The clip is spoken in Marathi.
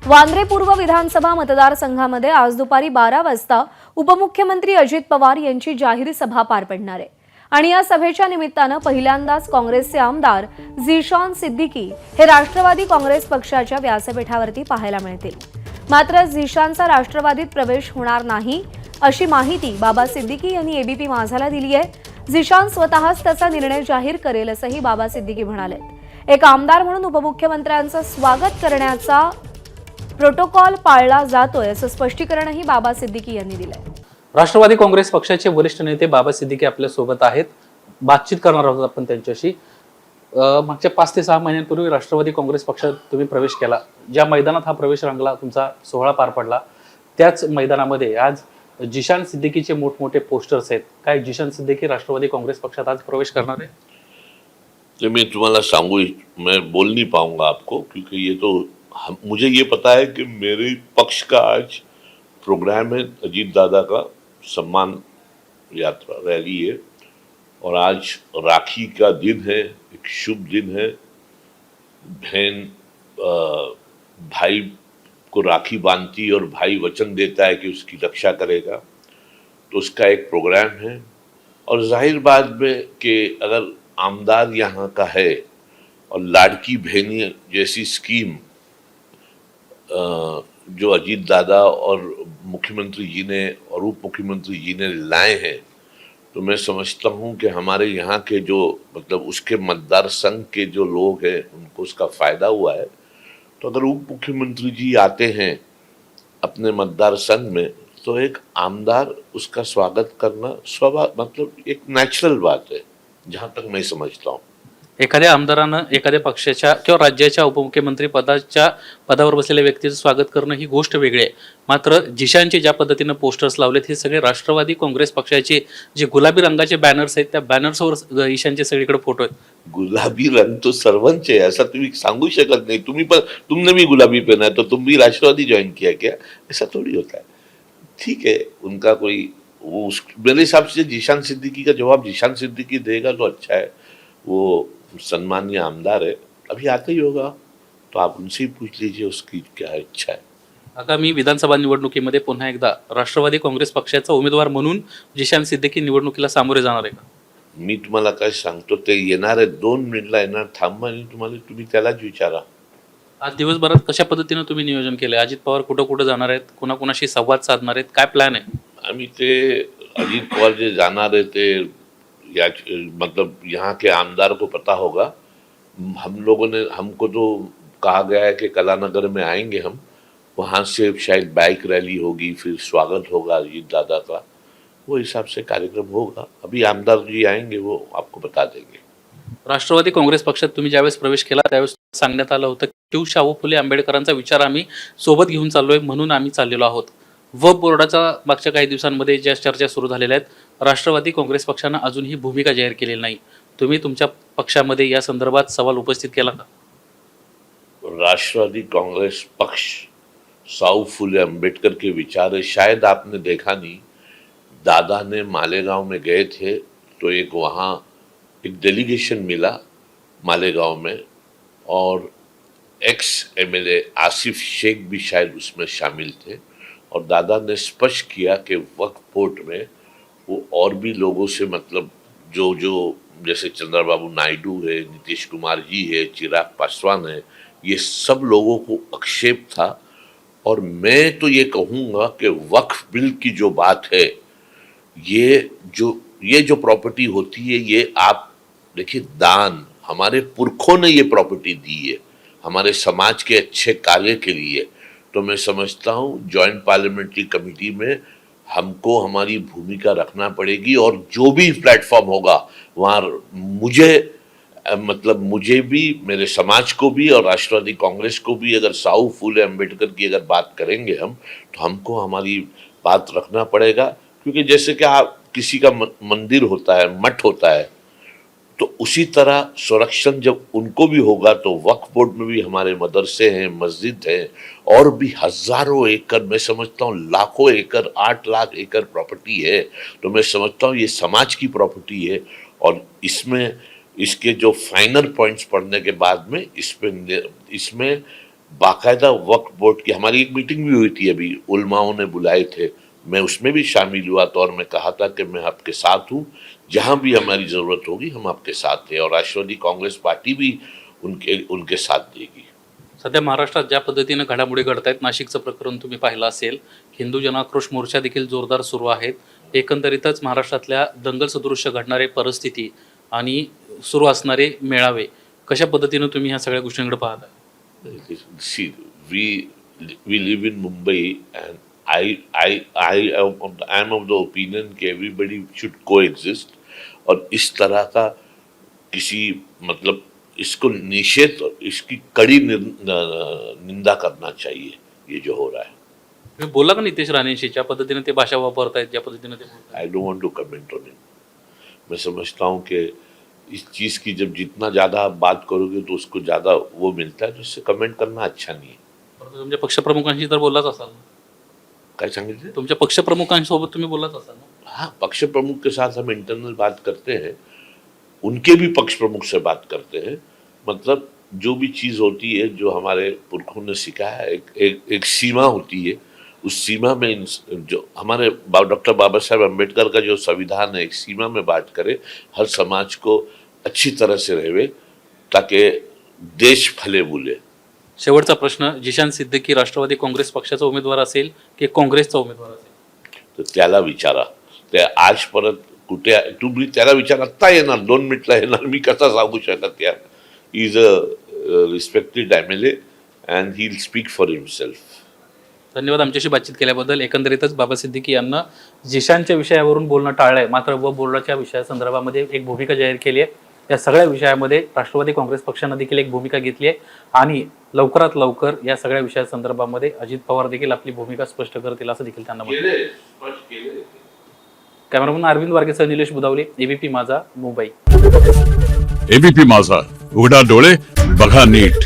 वांद्रे पूर्व विधानसभा मतदारसंघामध्ये आज दुपारी 12 वाजता उपमुख्यमंत्री अजित पवार यांची जाहीर सभा पार पडणार आहे आणि या सभेच्या निमित्तानं पहिल्यांदाच काँग्रेसचे आमदार झिशान सिद्दीकी हे राष्ट्रवादी काँग्रेस पक्षाच्या व्यासपीठावरती पाहायला मिळतील। मात्र झिशानचा राष्ट्रवादीत प्रवेश होणार नाही अशी माहिती बाबा सिद्दीकी यांनी एबीपी माझाला दिली आहे। झिशान स्वतःच त्याचा निर्णय जाहीर करेल असंही बाबा सिद्दीकी म्हणाले। एक आमदार म्हणून उपमुख्यमंत्र्यांचं स्वागत करण्याचा प्रोटोकॉल पाळला जातोय असं स्पष्टीकरणही बाबा सिद्दीकी यांनी दिलंय। राष्ट्रवादी काँग्रेस पक्षाचे वरिष्ठ नेते बाबा सिद्दीकी आपल्या सोबत आहेत। बातचीत करणार आहोत आपण त्यांच्याशी। मागच्या 5 ते 6 महिन्यांपूर्वी राष्ट्रवादी काँग्रेस पक्षात तुम्ही प्रवेश केला। ज्या मैदानात हा प्रवेश रंगला, तुमचा सोहळा पार पडला, त्याच मैदानामध्ये आज झिशान सिद्दीकीचे मोठमोठे पोस्टर्स आहेत। काय झिशान सिद्दीकी राष्ट्रवादी काँग्रेस पक्षात आज प्रवेश करणार आहे? तो मैं तुम्हारा सांगू, मैं बोल नहीं पाऊंगा आपको, क्योंकि ये तो मुझे ये पता है कि मेरे पक्ष का आज प्रोग्राम है, अजीत दादा का सम्मान यात्रा रैली है, और आज राखी का दिन है, एक शुभ दिन है। बहन भाई को राखी बांधती और भाई वचन देता है कि उसकी रक्षा करेगा, तो उसका एक प्रोग्राम है। और जाहिर बात में कि अगर आमदार यहाँ का है और लाड़की बहनी जैसी स्कीम जो अजीत दादा और मुख्यमंत्री जी ने और उप मुख्यमंत्री जी ने लाए हैं, तो मैं समझता हूं कि हमारे यहाँ के जो मतलब उसके मतदार संघ के जो लोग हैं उनको उसका फायदा हुआ है। तो अगर उप मुख्यमंत्री जी आते हैं अपने मतदार संघ में, तो एक आमदार उसका स्वागत करना मतलब एक नेचुरल बात है, जहां तक मैं समझता हूँ। एखाद्या आमदारानं एखाद्या पक्षाच्या किंवा राज्याच्या उपमुख्यमंत्री पदावर बसलेल्या व्यक्तीचं स्वागत करणं ही गोष्ट वेगळी आहे। मात्र झिशानचे ज्या पद्धतीनं पोस्टर्स लावलेत हे सगळे राष्ट्रवादी काँग्रेस पक्षाचे जे गुलाबी रंगाचे बॅनर्स आहेत, त्या बॅनर्सवर ईशानचे सगळीकडे फोटो आहेत। गुलाबी रंग तो सर्वांचे है, ऐसा तुम्ही सांगू शकत नहीं। तुमने भी गुलाबी पहना है तो तुम भी राष्ट्रवादी ज्वाइन किया क्या? ऐसा थोड़ी होता है। ठीक है, उनका कोई वो मेरे हिसाब से झिशान सिद्दीकी का जवाब झिशान सिद्दीकी देगा तो अच्छा है। वो सम्मानीय आमदार है, अभी आता ही होगा, तो आप उनसे ही पूछ लीजिए उसकी क्या इच्छा है। आगामी विधानसभा निवडणुकीमध्ये पुन्हा एकदा राष्ट्रवादी काँग्रेस पक्षाचा उमेदवार म्हणून झिशान सिद्दीकी निवडणुकीला सामोरे जाणार आहे का? मी तुम्हाला काय सांगतो, ते येणार आहे, 2 मिनिटला येणार, थांबा आणि तुम्ही त्यालाच विचारा। आज दिवसभरात कशा पद्धतीने तुम्ही नियोजन केले? अजित पवार कुठं जाणार आहेत, कोणाकोणाशी संवाद साधणार आहेत, काय प्लॅन आहे? आम्ही ते अजित पवार जे जाणार आहे ते मतलब यहाँ के आमदार को पता होगा। हमको तो कहा गया है कि कलानगर में आएंगे हम, वहाँ से शायद बाइक रैली होगी, फिर स्वागत होगा अजीत दादा का, वो हिसाब से कार्यक्रम होगा। अभी आमदार जी आएंगे, वो आपको बता देंगे। राष्ट्रवादी काँग्रेस पक्षात तुम्ही ज्यावेळेस प्रवेश केला त्यावेळेस सांगण्यात आलं होतं की शाहू फुले आंबेडकरांचा विचार आम्ही सोबत घेऊन चाललोय, म्हणून आम्ही चाललेलो आहोत। वक्फ बोर्डाचा मागच्या काही दिवसांमध्ये ज्या चर्चा सुरू झालेल्या आहेत, राष्ट्रवादी काँग्रेस पक्षानं अजूनही भूमिका जाहीर केलेली नाही। तुम्ही तुमच्या पक्षामध्ये या संदर्भात सवाल उपस्थित केला का? राष्ट्रवादी कांग्रेस पक्ष साहू फुले अम्बेडकर के विचार है, शायद आपने देखा नहीं, दादा ने मालेगांव में गए थे तो एक वहाँ एक डेलीगेशन मिला मालेगांव में, और एक्स एमएलए आसिफ शेख भी शायद उसमें शामिल थे, और दादा ने स्पष्ट किया कि वक्फ बोर्ड में वो और भी लोगों से मतलब जो जैसे चंद्रबाबू नायडू है, नीतीश कुमार जी है, चिराग पासवान है, ये सब लोगों को आक्षेप था। और मैं तो ये कहूँगा कि वक्फ बिल की जो बात है, ये जो प्रॉपर्टी होती है, ये आप देखिए, दान, हमारे पुरखों ने ये प्रॉपर्टी दी है हमारे समाज के अच्छे कार्य के लिए। तो मैं समझता हूँ जॉइंट पार्लियामेंट्री कमेटी में हमको हमारी भूमिका रखना पड़ेगी, और जो भी प्लेटफॉर्म होगा वहाँ मुझे भी, मेरे समाज को भी और राष्ट्रवादी कांग्रेस को भी, अगर साहू फुले अम्बेडकर की अगर बात करेंगे हम, तो हमको हमारी बात रखना पड़ेगा। क्योंकि जैसे कि किसी का मंदिर होता है, मठ होता है, तो उसी तरह संरक्षण जब उनको भी होगा, तो वक्फ बोर्ड में भी हमारे मदरसे हैं, मस्जिद हैं, और भी हजारों एकड़, मैं समझता हूँ लाखों एकड़, 8 लाख एकड़ प्रॉपर्टी है। तो मैं समझता हूँ ये समाज की प्रॉपर्टी है, और इसमें इसके जो फाइनल पॉइंट्स पढ़ने के बाद में इसमें बाकायदा वक्फ बोर्ड की हमारी एक मीटिंग भी हुई थी, अभी उलमाओं ने बुलाए थे, मैं उसमें भी शामिल हुआ था और मैं कहा था कि मैं आपके साथ हूँ, जहां भी हमारी जरूरत होगी हम आपके साथ हैं, और राष्ट्रवादी कांग्रेस पार्टी भी उनके साथ देगी. सध्या महाराष्ट्रात ज्या पद्धतीनं घडामोडी घडत आहेत, नाशिकचं प्रकरण तुम्ही पाहिलं असेल, हिंदू जनाक्रोश मोर्चा देखील जोरदार सुरू आहेत. एकंदरीतच महाराष्ट्रातल्या दंगल सदृश्य घडणारे परिस्थिती आणि सुरू असणारे मेळावे कशा पद्धतीनं तुम्ही ह्या सगळ्या गोष्टींकडे पाहता? See, we live in Mumbai, and I am of the opinion कि everybody should coexist, और इस तरह का किसी मतलब इसको निषेध, इसकी कड़ी निंदा करना चाहिए ये जो हो रहा है. तुम्ही बोला का नितेश राणेंशी, ज्या पद्धतीने ते भाषा वापरतायत, ज्या पद्धतीने ते बोलतायत? I don't want to comment on it. मैं समझता हूँ कि इस चीज़ की जब जितना ज़्यादा आप बात करोगे तो उसको ज़्यादा वो मिलता है, तो इससे कमेंट करना अच्छा नहीं है. परंतु तुमच्या पक्षप्रमुखांशी तर बोललाच असाल ना? काय सांगितलं? तुमच्या पक्षप्रमुखांसोबत तुम्ही बोललाच असाल ना? हाँ, पक्ष प्रमुख के साथ हम इंटरनल बात करते हैं, उनके भी पक्ष प्रमुख से बात करते हैं. मतलब जो भी चीज़ होती है, जो हमारे पुरखों ने सिखाया है, एक सीमा होती है, उस सीमा में जो हमारे डॉक्टर बाबा साहेब अम्बेडकर का जो संविधान है, एक सीमा में बात करे, हर समाज को अच्छी तरह से रहे, ताकि देश फले फूले. शेवटचा प्रश्न, जिशान सिद्दीकी राष्ट्रवादी काँग्रेस पक्षाचा उमेदवार असेल की काँग्रेसचा उमेदवार असेल? तर त्याला विचारा. ते आज परत कुठे तुम्ही त्याला विचार, आत्ता येणार, 2 मिनिटला येणार, मी कसा सांगू शकत यार. Is a respected MLA and he will speak for himself. धन्यवाद आमच्याशी बातचीत केल्याबद्दल. एकंदरीतच बाबा सिद्दीकी यांना जिशानच्या विषयावरून बोलणं टाळलंय, मात्र व बोर्डाच्या विषयासंदर्भामध्ये एक भूमिका जाहीर केली आहे. या सगळ्या विषयामध्ये राष्ट्रवादी काँग्रेस पक्षानं देखील एक भूमिका घेतली आहे आणि लवकरात लवकर या सगळ्या विषयासंदर्भामध्ये अजित पवार देखील आपली भूमिका स्पष्ट करतील असं देखील त्यांना म्हटलं. कॅमेरामन अरविंद वारगेसह निलेश बुदावले, एबीपी माझा, मुंबई. एबीपी माझा, उघडा डोळे बघा नीट.